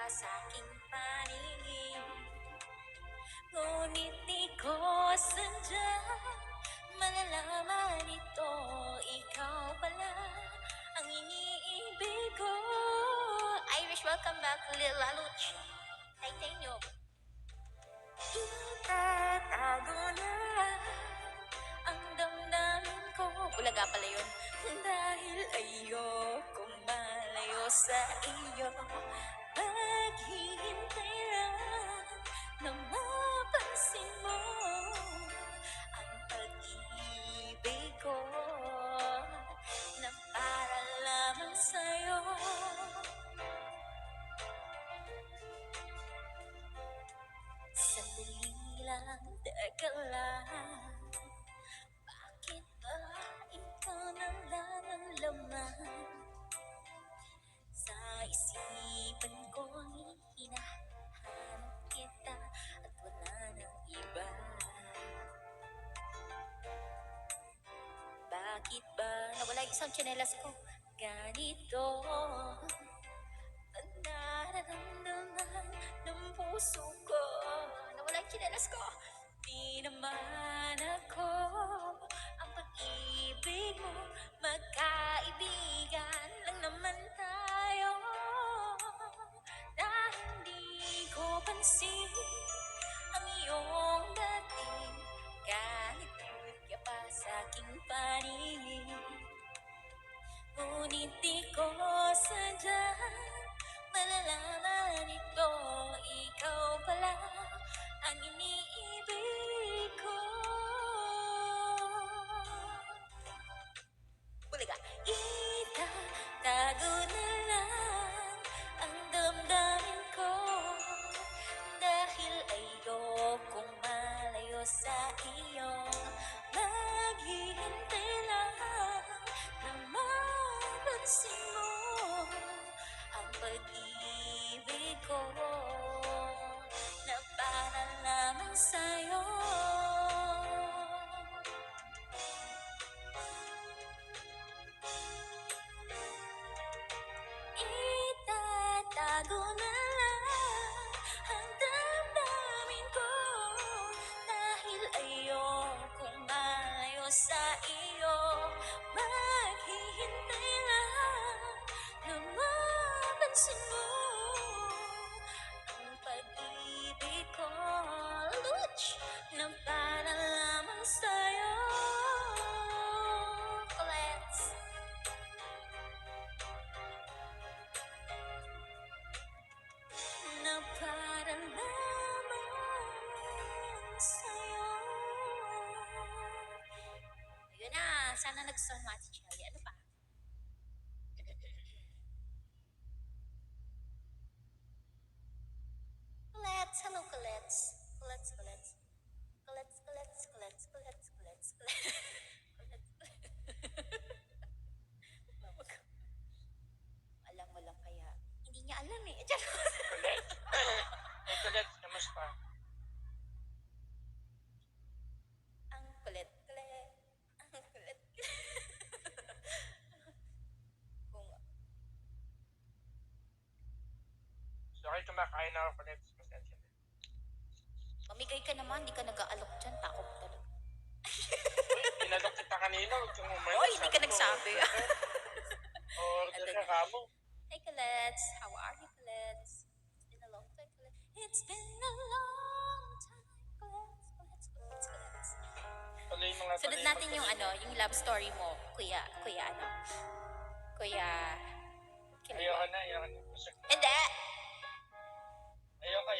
sa aking paningin. Ngunit di ko sadyang malalaman ito, ikaw pala ang iniibig ko. Irish, welcome back, Lil Laluch. Titanium. Itatago na ang damdamin ko. Bulaga pala yun. Dahil ayokong malayo sa iyo. Maghihintay lang na mapansin mo ang pag-ibig ko na para lamang sa'yo. Sandali lang, teka lang. Bakit ba ikaw na lang ang laman sa isipan ko? Hinahanap kita at wala nang iba. Bakit ba nawala yung isang tsinelas ko? Ganito ang nararamdaman ng puso ko. Nawala yung tsinelas ko. Di naman ako ang pag-ibig mo. Magkaibigan lang naman tayo. Dahil di ko pansin ang iyong dating, kahit kaya pa sa aking paningin. Ngunit di ko sadyang malalaman ito, ikaw pala ang iniibig ko. Bulaga. Itatago na lang ang damdamin ko, dahil ayokong malayo sa iyo. Maghihintay lang na mapansin mo ang pag-ibig ko na para lamang sa'yo. Itatago na lang ang damdamin ko, dahil ayokong malayo sa iyo. Maghihintay lang na mapansin mo ang pag-ibig ko, Luch, na para lamang sa'yo. Let's na para lamang sa'yo. Yun na, sana nag-song mo, Ate Chelly. Ano pa? Colette, hello Colette. Colette, Colette. Colette, Colette, Colette, Colette, Colette, Colette. Alam mo lang kaya. Hindi niya alam eh. Colette? Hey, Colette, kamusta? Ang kulit, kulit. Ang kulit. Kung Sorry, kumakain ako, Colette. Pasensya na. mamigay ka naman, di ka nag-aalok dyan. Takot talaga. Pinalok kita kanina, huwag kang umano. Oy, hindi ka nagsabi. Order ka kamo. Hey, Colette. How are you, Colette? It's been a long time, Colette. It's been a long time, Colette. Colette, Colette, Colette. Tuloy mga Sunod natin yung ano, yung love story mo, Kuya ano? Kuya... Ayoko na. Hindi! Ayoko.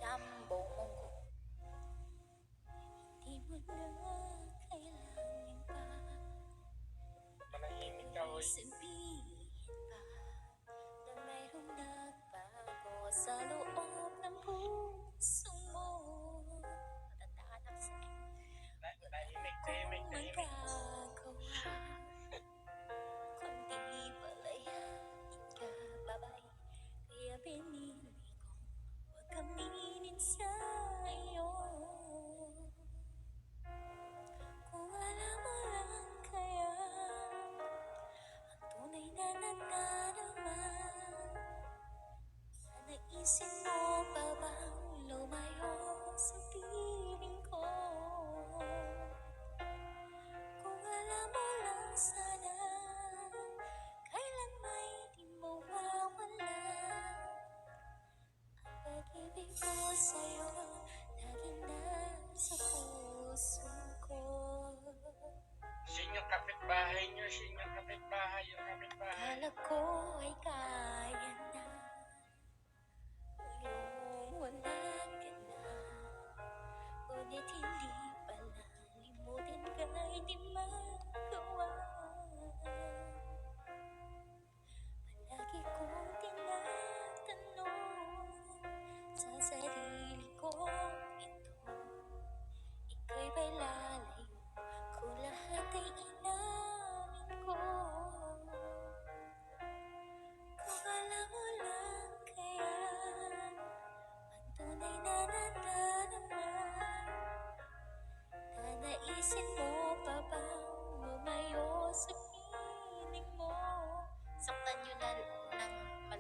Jumbo Mongo. Hindi mo na kailangan pa Manahimik ka, oy. sabihin pa na mayroong nagbago sa loob ng puso mo. Matandaan ako sa Tahimik. magagawa kundi palaya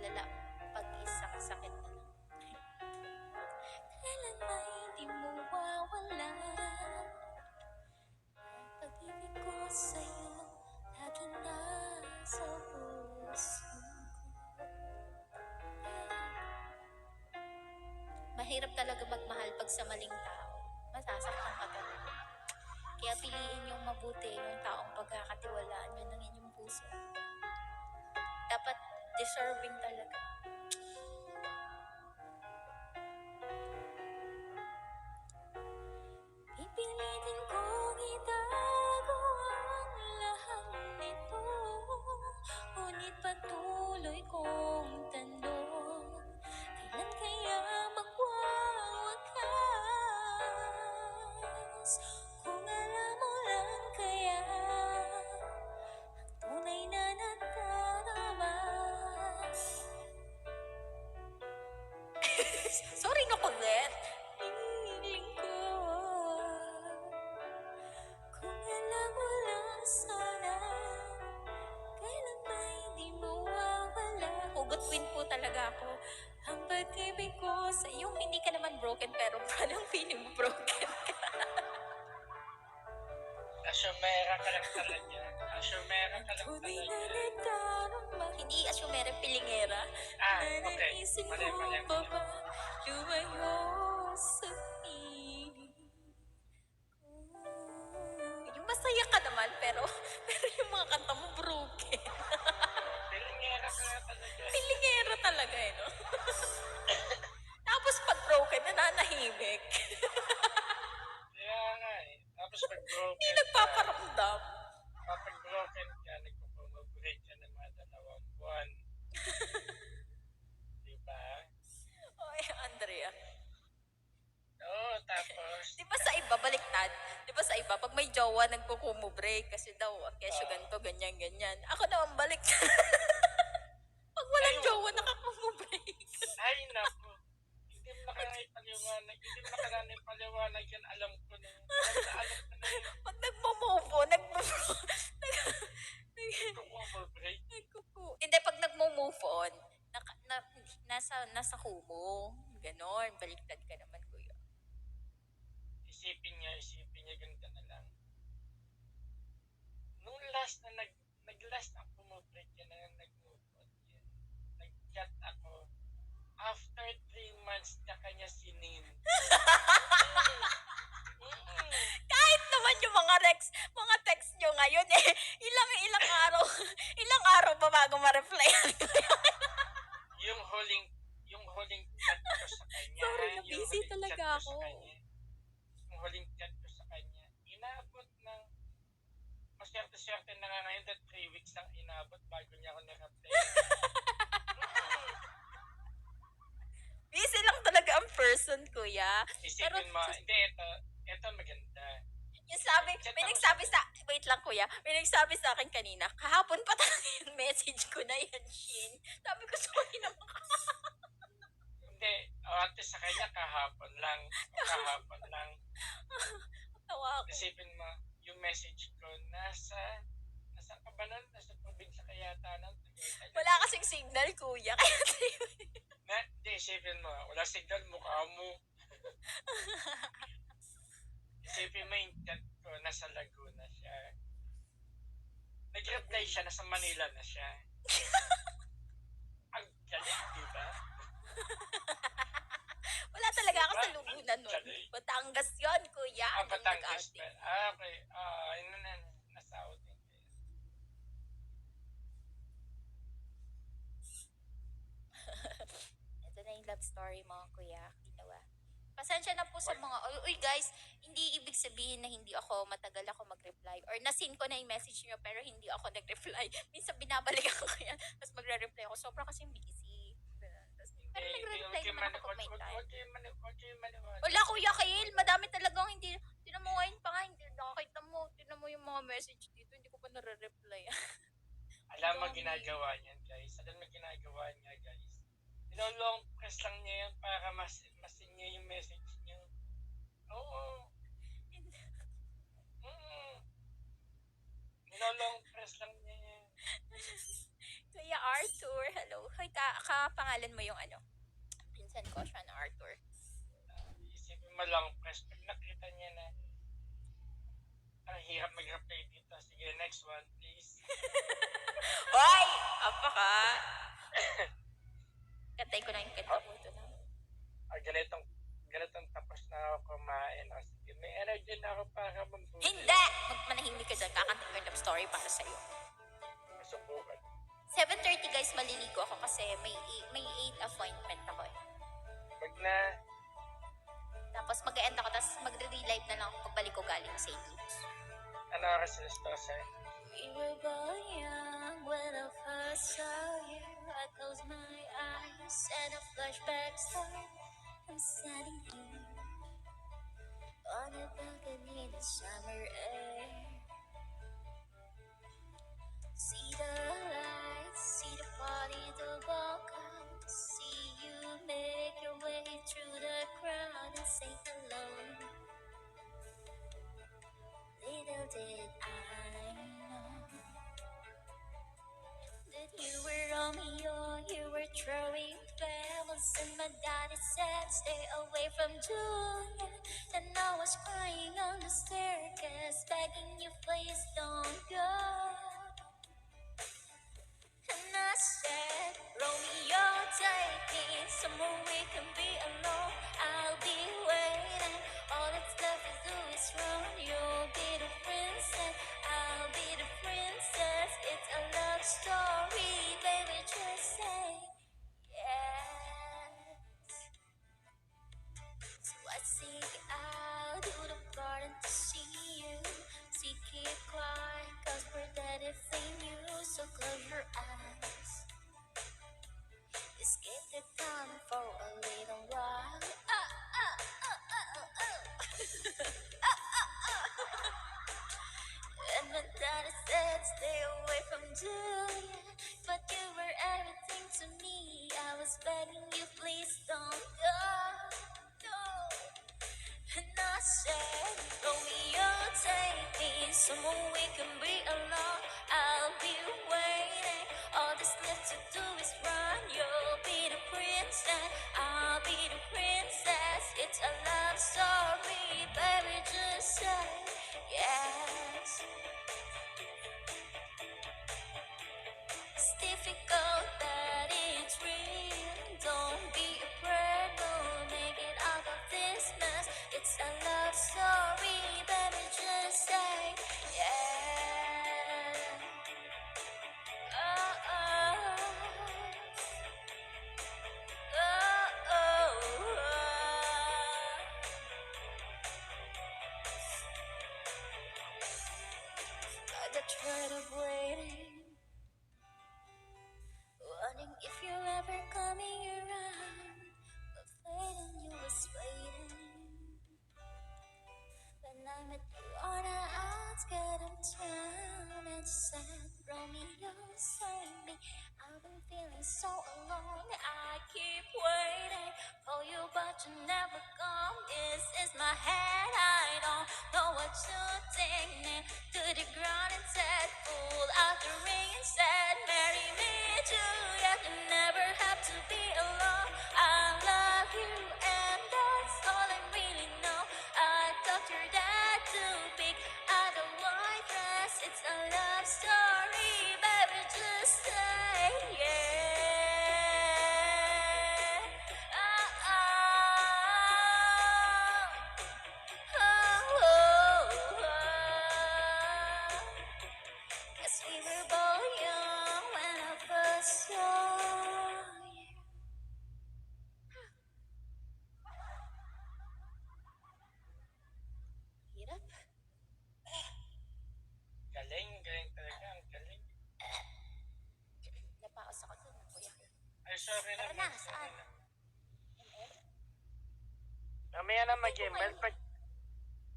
malala pag isang sakit na lang. Kailan ba hindi mo wawala? Ang pag-ibig ko sa'yo lagi nasa puso ko. Mahirap talaga magmahal pag sa maling tao. Masasaktan ka talaga. Kaya piliin yung mabuti, yung taong pagkakatiwalaan nyo ng inyong puso. Dapat deserving talaga. Pipilitin kong itago ang lahat nito, ngunit patuloy kong tanong, kailan kaya magwawakas? Kung alam mo lang kaya ang tunay na nadarama. Sorry na kulit. Hiling ko, kung alam mo lang sana, kailan ba hindi mawawala? Hugot queen po talaga ako. Ang pag-ibig ko sa yung hindi ka naman broken pero parang feeling mo broken. Asumera ka lang talaga. Asumera ka lang Tunay na talaga. nadarama. Hindi asumere pilingera. Okay. Naisip Mali. mo pa ba lumayo sa piling ko? Yung masaya ka naman pero yung mga kanta mo broken. Pilingera ka lang talaga. Pilingera talaga eh, no? Tapos pag broken, nananahimik. Kaya nga eh. Tapos pag Hindi broken ka, nagpaparamdam. kapag broken ka, nagpapamag-break ka ng mga 2 buwan. Diba? Oy, Andrea. Oo, tapos, Di ba sa iba, baliktad? Di ba sa iba, pag may jowa, nagkukumu-break kasi daw, ang kesyo ganito, ganyan, ganyan. Ako naman baliktad. Pag walang Ayun. jowa, nakakumu-break. ay naku, hindi mo nakakapaliwanag yan, alam ko na. Alam ko na yun. Pag nagmo-move on, Nagpapamag-break. Hindi, pag nagmo-move on, nasa kumo. Ganon, baliktad ka naman, kuya. Isipin niya, ganito na lang. Nung last na nag-last ako mo-break yan na nag-move on yan. Nag-chat ako. After 3 months na kanya sinin. Kahit naman yung mga text nyo ngayon eh, ilang araw pa bago ma-reply. yung huling chat ko sa kanya. Sorry, yung na-busy huling talaga chat ko ako. sa kanya, yung huling chat ko sa kanya, inabot ng, maswerte-swerte na nga ngayon that 3 weeks lang inabot bago niya ako na-reply. Busy lang talaga ang person, kuya. Isipin mo, hindi, ito maganda. Yung may nagsabi wait lang kuya, may nagsabi sa akin kanina, kahapon pa talaga yung message ko na yan, Shin. Sabi ko, sorry naman. Hindi, at least sa kanya kahapon lang. Tawa ako. Isipin mo, yung message ko, nasa ka ba nun? Nasa probinsya ka yata nun? Wala kasing signal, kuya. Kaya Hindi, isipin mo, wala signal, mukha mo. Isipin mo yung chat ko, nasa Laguna siya. Nag-reply siya, nasa Manila na siya. Ang galing, diba? wala talaga ako sa Luguna nun. Galing. Batangas yun, kuya. Batangas pa. nag-outing. Okay. Yun na, nasa outing. Ito na yung love story mga kuya. Ginawa. Pasensya na po sa mga, uy guys, hindi ibig sabihin na hindi ako matagal ako mag-reply. Or nasin ko na yung message niyo pero hindi ako nag-reply. Minsan binabalikan ko yan, tapos magre-reply ako. Sobrang kasing busy. Pero nagre-reply naman ako pag may time. Wala kuya Kail, madami talagang hindi, tinan mo ngayon pa nga, hindi nakakita mo, tinan mo yung mga message dito, hindi ko pa nare-reply. Alam mo ginagawa niyan, guys. Nilolong press lang niya yan para masin niya yung message niya. Oo. Nilolong press lang niya yan. Kuya Arthur, hello. Hoy, kapangalan mo yung ano, pinsan ko siya na Arthur. Isipin mo lang, press, pag nakita niya na ang hirap mag-reply dito. Sige, next one, please. Hoy! Apa ka? Katay ko lang yung kanta mo ito na. Ganitong tapos na ako kumain. O, sige, may energy na ako para mag-buhay. Hindi! Magmanahimik ka dyan. Kakanta ko yung love story para sa'yo. Masubukan. 7:30 guys, maliligo ako kasi may 8 appointment ako eh. Pag na, Tapos mag-end ako, tapos magre-relive na lang ako pagbalik ko galing sa Luke's. ano oras na stose? We were both young when I first saw you. I close my eyes and a flashback start. I'm standing here on a balcony in the summer air. See the lights, see the party, the welcome. See you make your way through the crowd and say hello. Little did I know that you were Romeo, you were throwing pebbles, and my daddy said stay away from Julia. And I was crying on the staircase, begging you please don't go. And I said, Romeo, take me somewhere we can be alone. I'll be waiting. All that's left to do is run. You'll be the princess. I'll be the princess. It's a love story, baby. Just say yes. So I sneak out to the garden to see you. See, keep quiet, cause we're dead if they knew. So close your eyes. Escape the town for a little while. And my daddy said stay away from Julia, but you were everything to me. I was begging you, please don't go. No. And I said, Romeo, take me somewhere we can be alone. I'll be waiting. All that's left to do is run. You'll be the princess. I'll be the princess. It's a love story, baby. Just say yes. It's difficult, but it's real. Don't be afraid, we'll make it out of this mess. It's a love story, baby, just say yeah. Oh, oh. Oh, oh, oh. I got tired of waiting. Wondering if you're ever coming around, but waiting you was waiting. When I met you on the outskirts of town and said, Romeo, save me. I've been feeling so alone. I keep waiting for you, but you never come. This is my head. I don't know what you think. Nailed to the ground and said, pull out the ring and said, marry me, Juliet. You never have to be alone. I love you, and that's all I really know. I talked your dad to pick out a white dress. It's a love story, baby. Just say yeah. Oh, oh, oh, oh. 'Cause we were both young when I first saw you. Hirap. Galing talaga. Ang galing. Napaos ako dun, kuya. Ay, sorry Tara naman. na, saan? Mamaya na mag-email.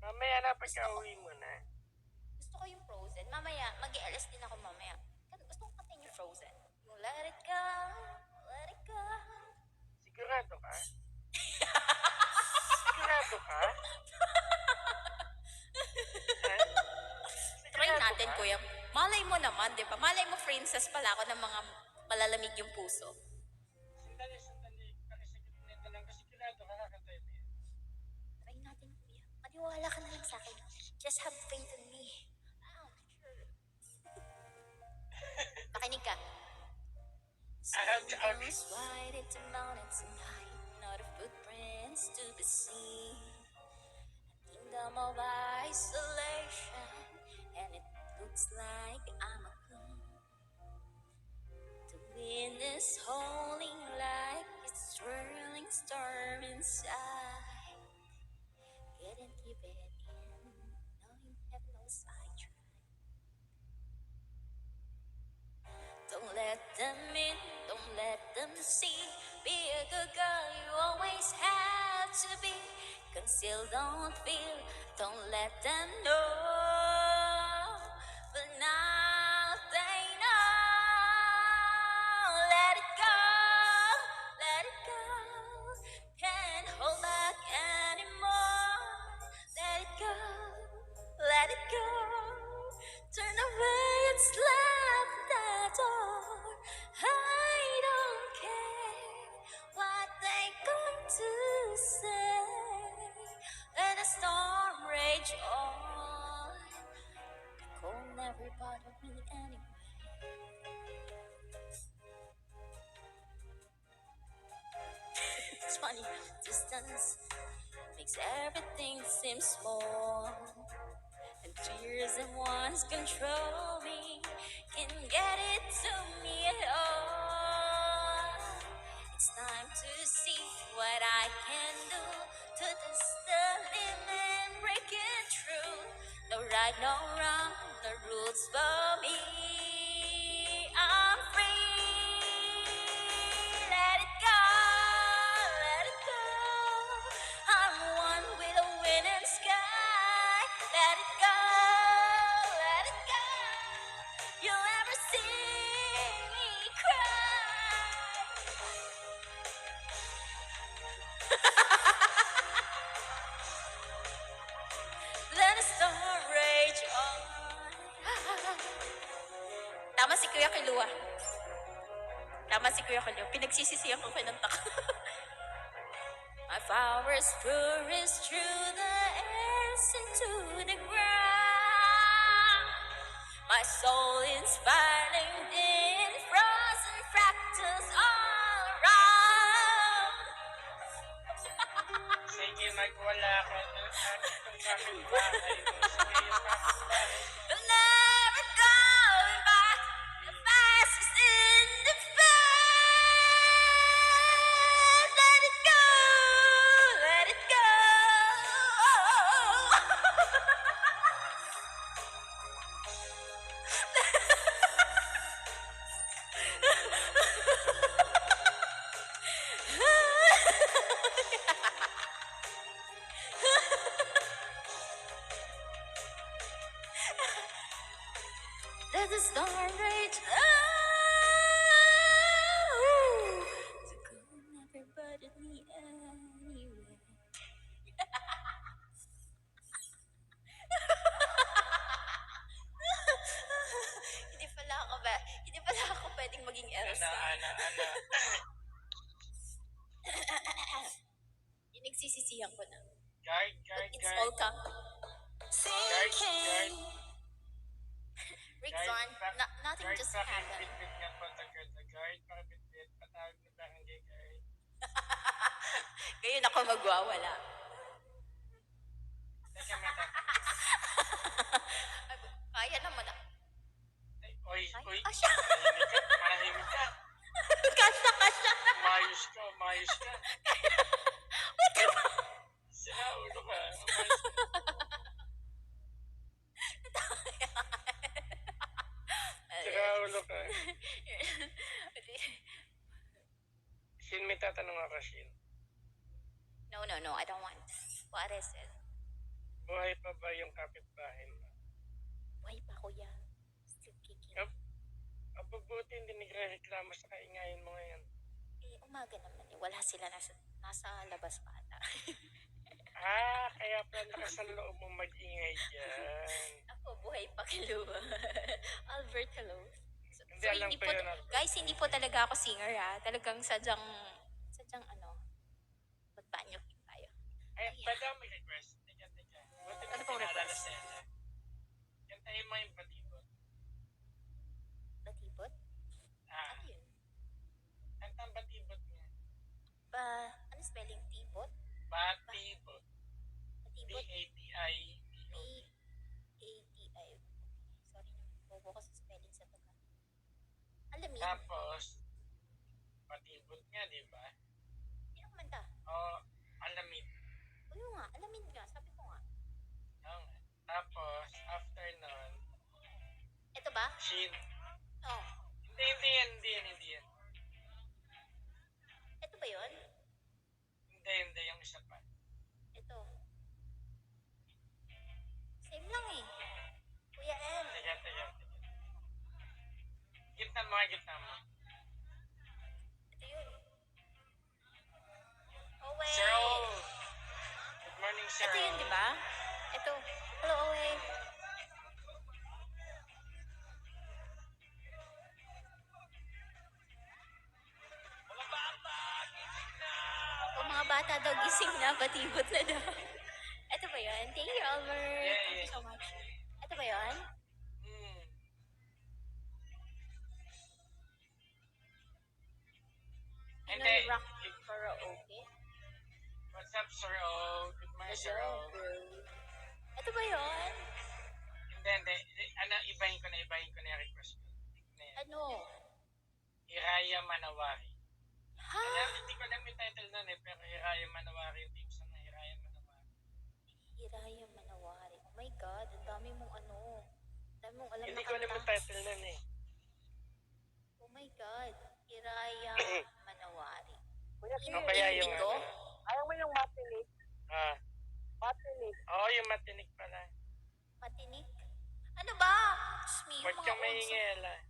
Mamaya na pagka-uwi mo na. Gusto ko yung Frozen. Mamaya, mag-LS din ako mamaya. Gusto ko kantayin yung Frozen. Yung let it go, let it go. Sigurado ka? Sigurado ka? Try natin, kuya. Malay mo naman, di ba? Malay mo, princess pala ako ng mga malalamig yung puso. Sandali. Pakisagot mo na yung tanong kasi kilado ka kakantay mo yan. Try natin, kuya. Maniwala ka na lang sa akin. Just have faith in me. Oh, sure. Makinig ka. Ouch, ouch. Goes wide into mountains tonight, not a footprints to be seen. A kingdom of isolation, and it looks like I'm a queen. The wind is howling like it's swirling storm inside. Couldn't keep it in, knowing heaven knows I tried. Don't let them in, don't let them see. Be a good girl, you always have to be. Conceal, don't feel, don't let them know. But now they know. Let it go, let it go. Can't hold back anymore. Let it go, let it go. Turn away and slam the door. I don't care what they're going to say. Let the storm rage on. The cold never bothered me anyway. It's funny, distance makes everything seem small. And tears that once control me can get it to me at all. It's time to see what I can do to test the limit, break it through. No right, no wrong, no rules for me. I'm free. Let it go, let it go. I'm one with the wind and sky. Let it go, let it go. You'll ever see me cry. Let the storm rage on. Tama si Kuya Kilua. Tama si Kuya Kilua. Pinagsisisihan ko kinanta ko. My flowers flourish through the air into the ground. My soul inspiring in frozen fractals all around. Sige, magwala ka ng itong kapitbahay mo. Sige, yung kapitbahay mo. But never going back. The fastest in the fast. Let it go. Let it go. Let the storm rage. Oh, the cold never bothered me anyway. Hindi pala ako pwedeng maging Elsa. Ana. Pinagsisisihan ko na. Guard. It's all come. Guard. Rick Zorn, nothing just happened. Pakibitbit nga po tagad. Guard, pakibitbit. Patawag na barangay guard. Ngayon ako magwawala. Teka, mata. Kaya naman ako. Oy. Kasya. Manahimik ka. Kasya. Umayos ka. Wait ka ba? Sira ulo ka. Sira ulo ka. Shin, may tatanong ako, Shin. No, I don't want. What is it? Buhay pa ba yung kapitbahay mo? Buhay pa, kuya. Still kicking. Mabubuti hindi nagre-reklamo sa kaingayan mo ngayon. Eh, umaga naman eh. Wala sila nasa labas pa ata. Kaya pala lakas ang loob mong mag-ingay dyan. Ako, buhay pa, Kiluwa. Albert, hello. Hindi So, alam hindi ko po, yun. guys, hindi po talaga ako singer ha. Talagang sadyang ano, magbanyo tayo. Ay, Ayan. pwede ako may request. Teka. Buti Ano mo pong pinaalala request? sa Ella. Kantahin mo yung batibot. Batibot? Ah, Ano yun? kanta ang batibot niya. Ano spelling? Tibot? Batibot. Batibot? B-A-T-I-B-O-T. P-A-T-I. Sorry na, bobo ko sa spelling sa taga. Alamin. Tapos, batibot niya, di ba? Sino kumanta? O, alamid. Ano nga? Alamin nga. Sabi ko nga. Oo nga. Tapos, after nun, Ito ba? shin. Oh. Hindi yan. Ito ba yun? Hindi, yung isa pa. Ito. Same lang eh. Kuya M. Teka. Gitna mo. Ito yun. Oh, wait. Sir O. Good morning, Sir Ito O. yun, di ba? Ito. Hello, Owe. O mga bata daw gising na, batibot na daw. Ito ba yun? Thank you, Albert. Yeah. Thank you so much. Ito ba yun? Hmm. Pinoy Hindi. rock karaoke. What's up, Sir O? Good morning, Sir O. Ito ba yun? Hindi. Ano, ibahin ko na yung request ko. Ano? Hiraya Manawari. Ha? Hindi ko alam yung title nun eh, pero Hiraya Manawari, yung team song na Hiraya Manawari. Hiraya Manawari. Oh my God, ang dami mong ano. Ang dami mong alam Hindi na ko alam yung kanta. title nun eh. Oh my God. Hiraya Manawari. Kuya, Ano kaya yung Indigo? ayaw mo yung matinik? Ah, Matinik. oo, yung matinik pala. Matinik? Ano ba? Diyos me, Huwag yung mga kang old song. maingel ah.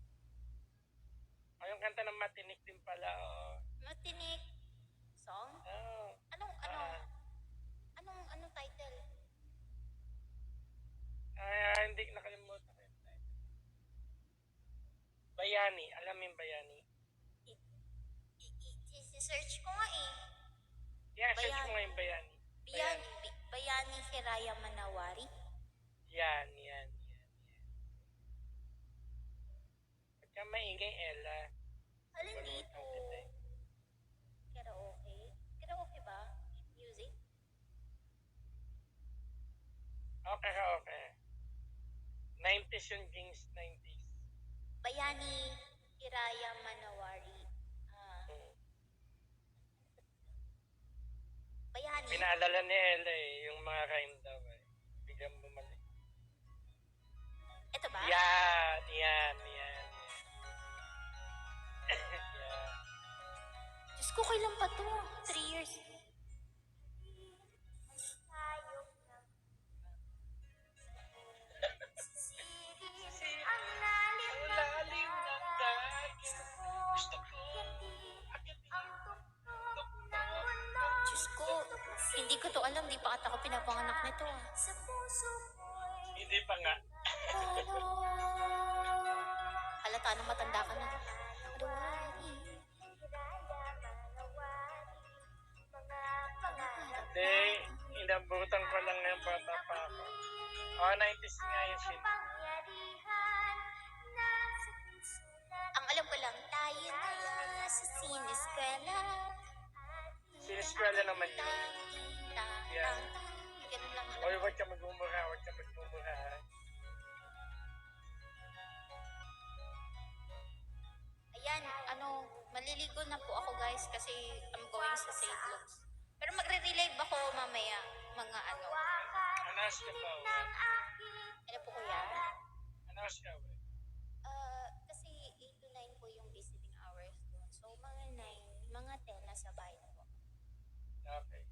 O, yung kanta ng matinik din pala, oh. Matinik song? Oh. Anong title? Hindi ko nakalimutan ko yung title. Bayani, alam mo yung Bayani? Search ko nga eh. Yeah, search Bayani. mo nga yung Bayani. Bayani Hiraya Manawari. Yan. Huwag kang maingay, Ella. Alin dito? Karaoke? Karaoke ba? Music? Okay. 90s yung Kings, 90s. Bayani Hiraya Manawari. Bayani. Pinaalala ni Ella eh, yung mga rhyme daw eh. Biglang bumalik. Ito ba? Yan. Yeah. Diyos ko, kailan pa to? 3 years. Ang lalim ng Lalim ng dagat. Gusto ko. Diyos ko, hindi ko to alam. Di pa ata ako pinapanganak nito. Hindi pa nga. Halata nang matanda ka na. Hindi. Inabutan ko lang yung bata pa ako. 90s nga yung shit. Ang alam ko lang, tayo na sa siniskwela. Siniskwela naman yun. Yeah. Ganun lang alam Oy, ko. huwag ka magmumura ha. Ayan, maliligo na po ako guys kasi I'm going sa St. Luke's. Pero magre-relive ako mamaya, mga ano. Anas ka pa. Ano po kuya? Anas ka ba? Kasi 8 to 9 po yung visiting hours doon. So mga 9, mga 10 nasa bahay na po. Okay.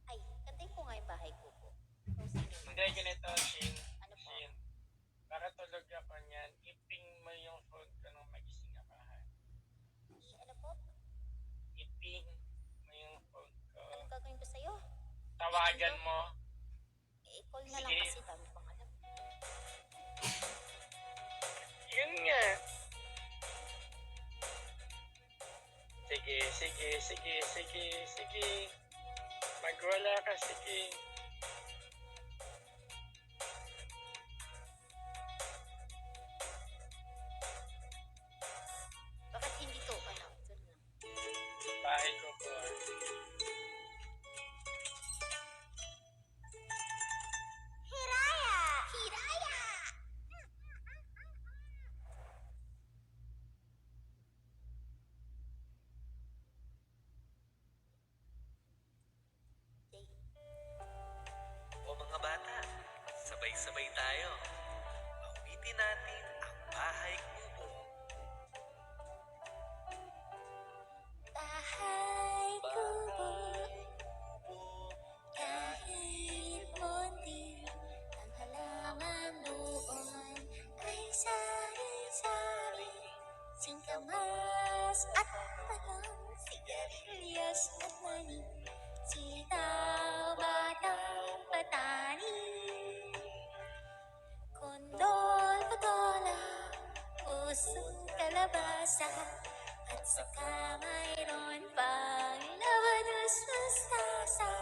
Ay, kantayin ko nga yung bahay ko po. Hindi, ganito, Shin. Ano po? Shin. Para tulog ako niyan, iping mo yung phone ko nung magising ako ha. Ano po? Iping mo yung phone ko. Anong gagawin ko sa'yo? Tawagan mo. Call na lang Sige. kasi dami pang alam. nga. Sige, sige, sige, sige, sige. Magwala ka, sige. Bakit hindi to, ano? Bahay ko po. Hiraya! Hiraya! O mga bata, sabay-sabay tayo. Awitin natin ang bahay kubo. Bahay kubo, Kubo, kahit munti, ang halaman doon ay sari-sari. Singkamas at talong, sigarilyas at mani, sitaw, batang patani. Kondol, patola, pusong kalabasa, at saka mayroon pang labanos, mustasa,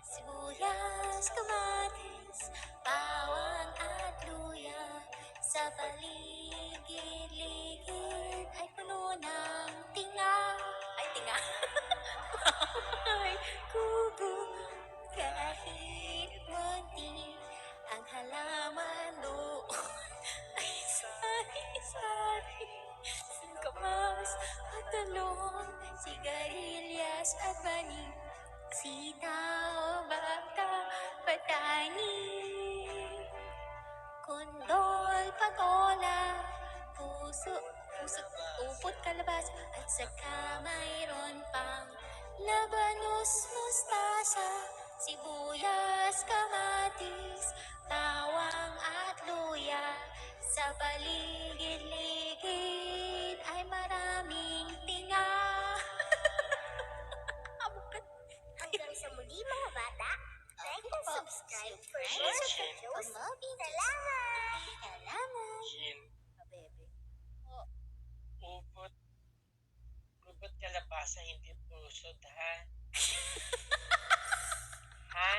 sibuyas, kamatis, bawang at luya. Sa paligid-ligid ay puno ng tinga. Ay, tinga. Ay, kubo, kahit munti, ang halaman doon ay sari-sari. Singkamas, patalong, sigarilyas at mani, sitaw, bata, patani. Kondol, patola, pusot, upot, kalabasa, at saka mayroon pang labanos, mustasa, sibuyas, kamatis, bawang at luya. Sa paligid-ligid ay maraming tinga. Hanggang sa muli mga bata, like and subscribe for more videos. Salamat! Salamat! Jin, Bebe. ubot. Ubot kalabasa, hindi pusod, ha? Ha?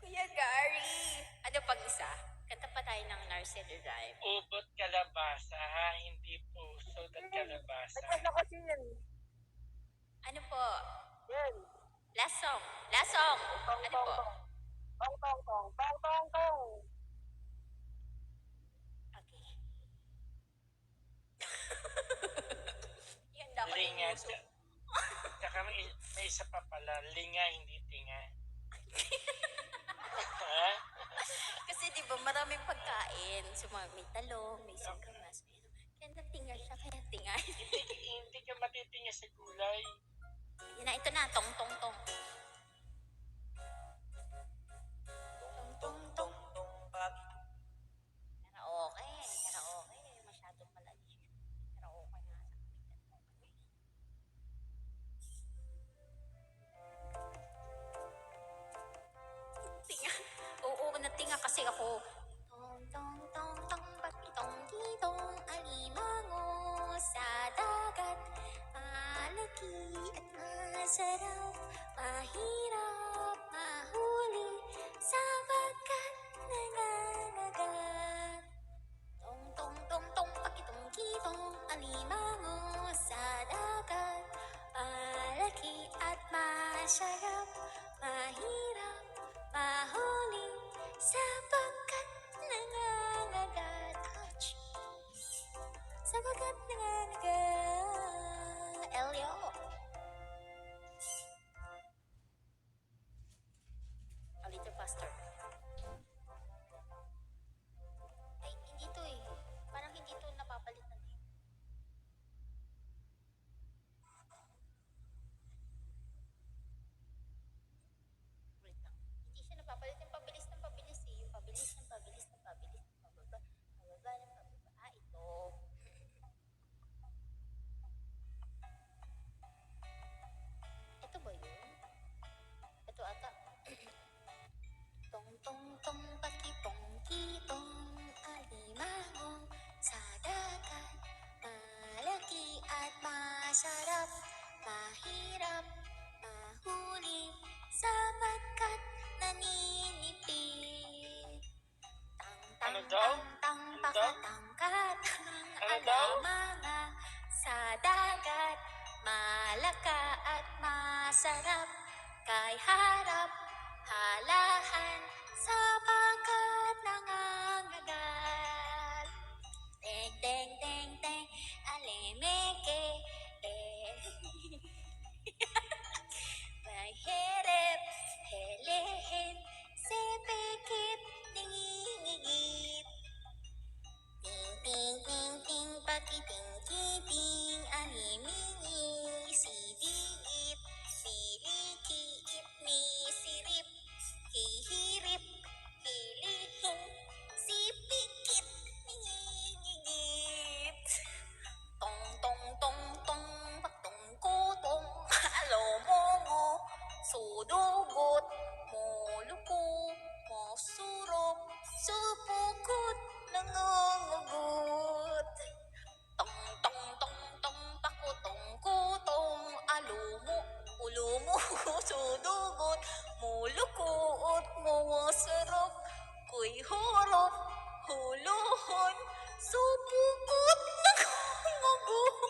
Kuya Gary! Ano pag isa? Kanta pa tayo ng nursery rhyme. Ubot kalabasa, ha? Hindi pusod at kalabasa. Nagkasa kasi yan. Ano po? Yan. Last song. Last song. Tong, Ano tong, po? tong. Tong, tong, tong. Tong, tong, tong. Okay. Yan dapat Linga. yung uso. Tsaka may isa pa pala, linga, hindi tinga. Ha? Kasi di ba maraming pagkain. So, may talong, may singkamas. Kaya natinga siya, kaya tinga. Hindi ka matitinga sa gulay. Yan na, ito na. Tong, tong, tong. Tong, tong, tong. Karaoke. Karaoke. Masyadong malalim. Karaoke nga sa kamitan. Tinga. Oo, natinga kasi ako. Tong, tong, tong, tong, pati, tong, dito. Mga sa dagat, malaka at masarap, kay harap, halahan, sa bakat nangangagat. Teng, teng, teng, teng, alemeke, may herep, helehet, sepekit, ningingigit. Ting, ting, ting, ting, pakiting, kiting, animingi, sidiit, milikiit, misirip, hihirip, hilihin, sipikit, ningingigit. Tong, tong, tong, tong, patong, kutong, alomongo, sudugot, moluko, mosurok, supukot, nangungugot. Tong, tong, tong, tong, pakutong, kutong, alumo, ulumo, sudugot, mulukuot, muwasarap, kuy horop, huluhon, supukot, nangungugot.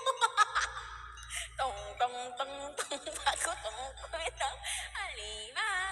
Tong, tong, tong, tong, pakutong, kutong, alima.